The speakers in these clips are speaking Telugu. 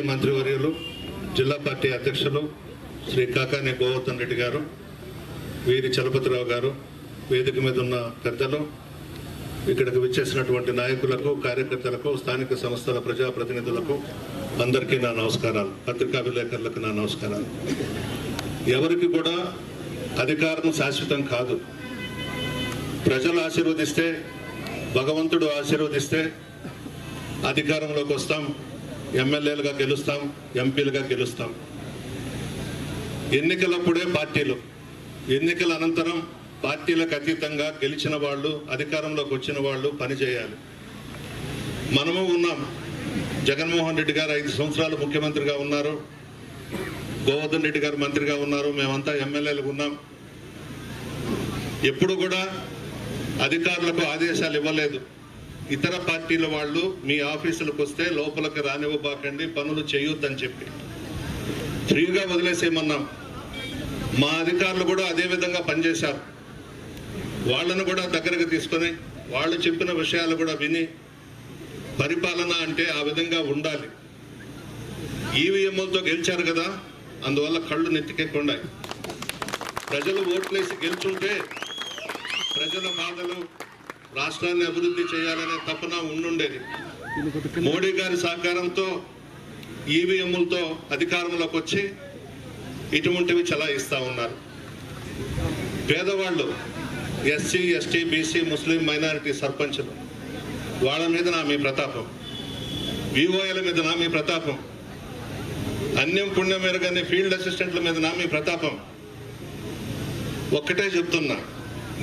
మాజీ మంత్రివర్యులు జిల్లా పార్టీ అధ్యక్షులు శ్రీ కాకాని గోవర్ధన్ రెడ్డి గారు, వీరి చలపతిరావు గారు, వేదిక మీద ఉన్న పెద్దలు, ఇక్కడికి విచ్చేసినటువంటి నాయకులకు, కార్యకర్తలకు, స్థానిక సంస్థల ప్రజాప్రతినిధులకు అందరికీ నా నమస్కారాలు. పత్రికా విలేకరులకు నా నమస్కారాలు. ఎవరికి కూడా అధికారం శాశ్వతం కాదు. ప్రజలు ఆశీర్వదిస్తే, భగవంతుడు ఆశీర్వదిస్తే అధికారంలోకి వస్తాం, ఎమ్మెల్యేలుగా గెలుస్తాం, ఎంపీలుగా గెలుస్తాం. ఎన్నికలప్పుడే పార్టీలు, ఎన్నికల అనంతరం పార్టీలకు అతీతంగా గెలిచిన వాళ్ళు, అధికారంలోకి వచ్చిన వాళ్ళు పనిచేయాలి. మనము ఉన్నాం. జగన్మోహన్ రెడ్డి గారు 5 సంవత్సరాలు ముఖ్యమంత్రిగా ఉన్నారు, గోవర్ధన్ రెడ్డి గారు మంత్రిగా ఉన్నారు, మేమంతా ఎమ్మెల్యేలు ఉన్నాం. ఎప్పుడు కూడా అధికారులకు ఆదేశాలు ఇవ్వలేదు. ఇతర పార్టీల వాళ్ళు మీ ఆఫీసులకు వస్తే లోపలికి రానివ్వబాకండి, పనులు చేయొద్దని చెప్పి ఫ్రీగా వదిలేసేయమన్నాం. మా అధికారులు కూడా అదే విధంగా పనిచేశారు. వాళ్ళను కూడా దగ్గరకు తీసుకొని వాళ్ళు చెప్పిన విషయాలు కూడా విని, పరిపాలన అంటే ఆ విధంగా ఉండాలి. ఈవీఎంలతో గెలిచారు కదా, అందువల్ల కళ్ళు నెత్తికెక్కకుండా ప్రజలు ఓట్లేసి గెలుచుంటే ప్రజల బాధలు, రాష్ట్రాన్ని అభివృద్ధి చేయాలనే తపన ఉండుండేది. మోడీ గారి సహకారంతో ఈవీఎంలతో అధికారంలోకి వచ్చి ఇటువంటివి చలాయిస్తూ ఉన్నారు. పేదవాళ్ళు, ఎస్సీ, ఎస్టీ, బీసీ, ముస్లిం, మైనారిటీ సర్పంచులు, వాళ్ళ మీద నా మీ ప్రతాపం, విఓఏల మీద నా మీ ప్రతాపం, అన్యం పుణ్యం మెరుగని ఫీల్డ్ అసిస్టెంట్ల మీద నా మీ ప్రతాపం. ఒక్కటే చెప్తున్నా,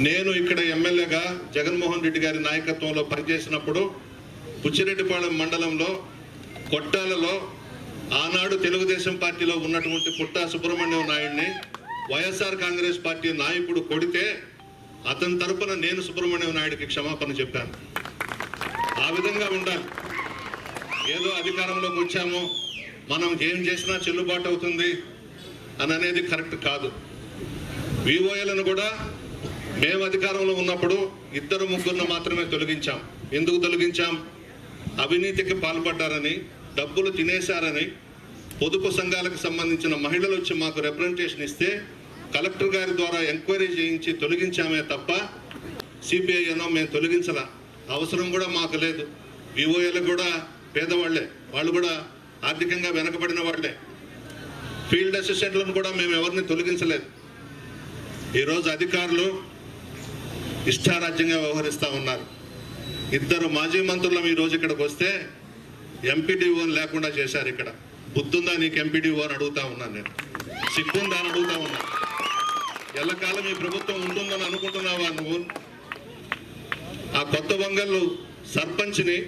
నేను ఇక్కడ ఎమ్మెల్యేగా జగన్మోహన్ రెడ్డి గారి నాయకత్వంలో పనిచేసినప్పుడు పుచ్చిరెడ్డిపాళెం మండలంలో కొట్టాలలో ఆనాడు తెలుగుదేశం పార్టీలో ఉన్నటువంటి పుట్టా సుబ్రహ్మణ్యం నాయుడిని వైఎస్ఆర్ కాంగ్రెస్ పార్టీ నాయకుడు కొడితే అతని తరపున నేను సుబ్రహ్మణ్యం నాయుడికి క్షమాపణ చెప్పాను. ఆ విధంగా ఉండాలి. ఏదో అధికారంలోకి వచ్చాము, మనం ఏం చేసినా చెల్లుబాటు అవుతుంది అని అనేది కరెక్ట్ కాదు. విఓఏలను కూడా మేము అధికారంలో ఉన్నప్పుడు 2-3 మాత్రమే తొలగించాం. ఎందుకు తొలగించాం? అవినీతికి పాల్పడ్డారని, డబ్బులు తినేశారని, పొదుపు సంఘాలకు సంబంధించిన మహిళలు వచ్చి మాకు రిప్రజెంటేషన్ ఇస్తే కలెక్టర్ గారి ద్వారా ఎంక్వైరీ చేయించి తొలగించామే తప్ప సిపిఐనో మేము తొలగించాల అవసరం కూడా మాకు లేదు. విఓఏలు కూడా పేదవాళ్లే, వాళ్ళు కూడా ఆర్థికంగా వెనకబడిన వాళ్లే. ఫీల్డ్ అసిస్టెంట్లను కూడా మేము ఎవరిని తొలగించలేదు. ఈరోజు అధికారులు ఇష్టారాజ్యంగా వ్యవహరిస్తూ ఉన్నారు. 2 మాజీ మంత్రులం ఈరోజు ఇక్కడికి వస్తే ఎంపీడీఓని లేకుండా చేశారు. ఇక్కడ బుద్ధుందా నీకు ఎంపీడీఓ అని అడుగుతా ఉన్నాను నేను, సిగ్గుందా అని అడుగుతా ఉన్నా. ఎల్లకాలం ఈ ప్రభుత్వం ఉంటుందని అనుకుంటున్నావా నువ్వు? ఆ కొత్త వంగళ్ళు సర్పంచ్ని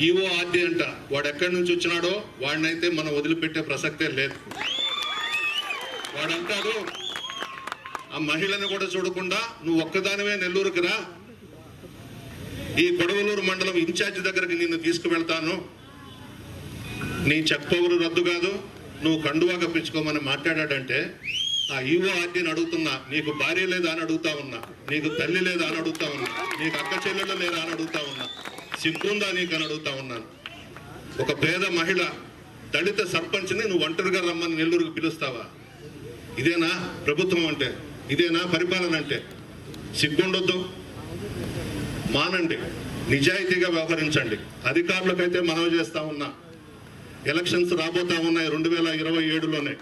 ఈవో ఆర్డీ అంట, వాడు ఎక్కడి నుంచి వచ్చినాడో వాడినైతే మనం వదిలిపెట్టే ప్రసక్తే లేదు. వాడంటాడు ఆ మహిళను కూడా చూడకుండా నువ్వు ఒక్కదానివే నెల్లూరుకి రా, ఈ కొడవలూరు మండలం ఇన్ఛార్జి దగ్గరికి నిన్ను తీసుకువెళ్తాను, నీ చెక్ పవర్ రద్దు కాదు, నువ్వు కండువా కప్పించుకోమని మాట్లాడాడంటే ఆ ఈవో ఆర్డీని అడుగుతున్నా, నీకు భార్య లేదా అని అడుగుతా ఉన్నా, నీకు తల్లి లేదా అని అడుగుతా ఉన్నా, నీకు అక్క చెల్లెలు లేదా అని అడుగుతా ఉన్నా, సిగ్గుందా నీకు అని అడుగుతా ఉన్నాను. ఒక పేద మహిళ దళిత సర్పంచ్ని నువ్వు ఒంటరిగా రమ్మని నెల్లూరుకు పిలుస్తావా? ఇదేనా ప్రభుత్వం అంటే? ఇదేనా పరిపాలన అంటే? సిగ్గుండొద్దు, మానండి, నిజాయితీగా వ్యవహరించండి. అధికారులకైతే మనవి చేస్తా ఉన్నా, ఎలక్షన్స్ రాబోతా ఉన్నాయి 2027లోనే.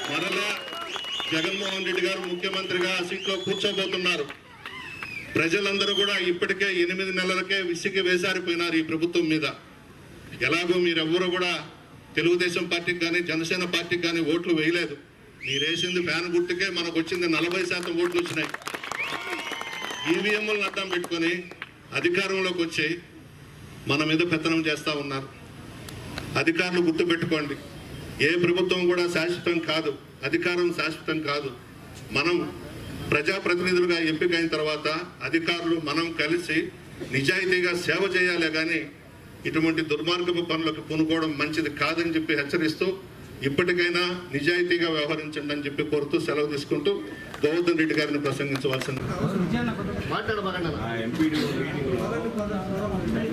మరలా జగన్మోహన్ రెడ్డి గారు ముఖ్యమంత్రిగా సీట్లో కూర్చోబోతున్నారు. ప్రజలందరూ కూడా ఇప్పటికే 8 నెలలకే విసిగి వేసారిపోయినారు ఈ ప్రభుత్వం మీద. ఎలాగో మీరెవ్వరూ కూడా తెలుగుదేశం పార్టీకి కానీ జనసేన పార్టీకి కానీ ఓట్లు వేయలేదు. మీరేసింది ఫ్యాన్ గుర్తుకే, మనకు వచ్చింది 40% ఓట్లు వచ్చినాయి. ఈవీఎంలను అడ్డం పెట్టుకొని అధికారంలోకి వచ్చి మన మీద పెత్తనం చేస్తూ ఉన్నారు. అధికారులు గుర్తుపెట్టుకోండి, ఏ ప్రభుత్వం కూడా శాశ్వతం కాదు, అధికారం శాశ్వతం కాదు. మనం ప్రజాప్రతినిధులుగా ఎంపికైన తర్వాత అధికారులు మనం కలిసి నిజాయితీగా సేవ చేయాలి, కానీ ఇటువంటి దుర్మార్గపు పనులకు పూనుకోవడం మంచిది కాదని చెప్పి హెచ్చరిస్తూ ఇప్పటికైనా నిజాయితీగా వ్యవహరించండి అని చెప్పి కోరుతూ సెలవు తీసుకుంటూ గోవర్ధన్ రెడ్డి గారిని ప్రసంగించవలసింది.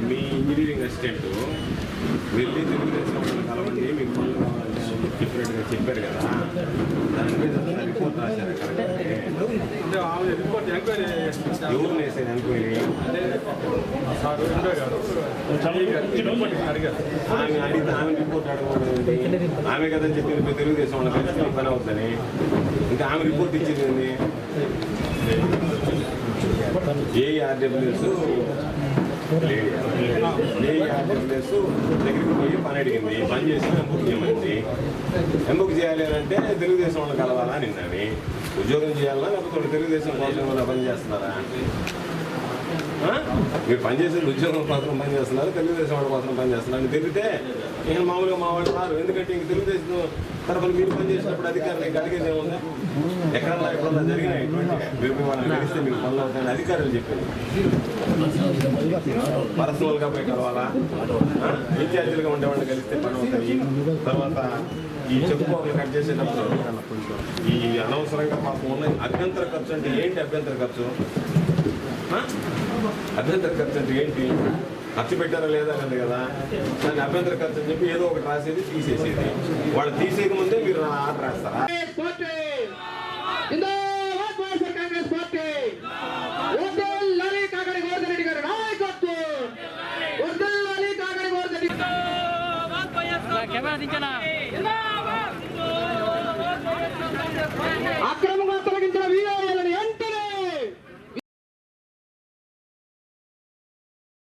మీ ఇంజనీరింగ్ అసిస్టెంట్ వెళ్ళి తెలుగుదేశం వాళ్ళని కలవండి, మీకు పనులు కావాలంటే చెప్పినట్టుగా చెప్పారు కదా, దాని మీద రిపోర్ట్ రాశారు కరెక్ట్. ఎవరు వేసేది ఎంక్వైరీ? ఆమె అడిగితే ఆమె రిపోర్ట్ అడగకూడదు. ఆమె కదా చెప్పింది తెలుగుదేశం వాళ్ళ కలిసి పని అవుతుందని. ఇంకా ఆమె రిపోర్ట్ ఇచ్చేది ఏఆర్డబ్ల్యూఎస్ దగ్గరికి పోయి పని అడిగింది. పని చేసి ఎంబుక్ చేయమంది. ఎంబుక్ చేయాలి అంటే తెలుగుదేశం వాళ్ళు కలవాలా నిన్నవి. ఉద్యోగం చేయాలన్నా లేకపోతే తెలుగుదేశం కోసం వల్ల పని చేస్తున్నారా? మీరు పనిచేసేది ఉద్యోగం కోసం పని చేస్తున్నారు, తెలుగుదేశం వాళ్ళ కోసం పని చేస్తున్నారు అని తెలిపితే ఇక మామూలుగా మా వాళ్ళు రారు. ఎందుకంటే ఇంక తెలుగుదేశం తరఫున మీరు పనిచేసినప్పుడు అధికారులు ఇంకా అడిగేది ఏముంది? ఎక్కడన్నా ఎప్పుడన్నా జరిగినాయి మీరు వాళ్ళని కలిస్తే మీకు పనులు అవుతాయని అధికారులు చెప్పారు. పర్సనల్గా పోయి కలవాలా? ఇన్ఛార్జీలుగా ఉండేవాళ్ళని కలిస్తే పని అవుతాయి. తర్వాత ఈ చెప్పుకోవాలి కట్ చేసేటప్పుడు ఈ అనవసరంగా పాపం ఉన్నాయి. అభ్యంతర ఖర్చు అంటే ఏంటి? అభ్యంతర ఖర్చు అభ్యంతర ఖర్చు అంటే ఏంటి? ఖర్చు పెట్టారా లేదా అనేది కదా. దాన్ని అభ్యంతర ఖర్చు అని చెప్పి ఏదో ఒకటి రాసేది, తీసేసేది. వాళ్ళు తీసేయక ముందే మీరు ఆర్డర్ రాస్తారా? అక్కడ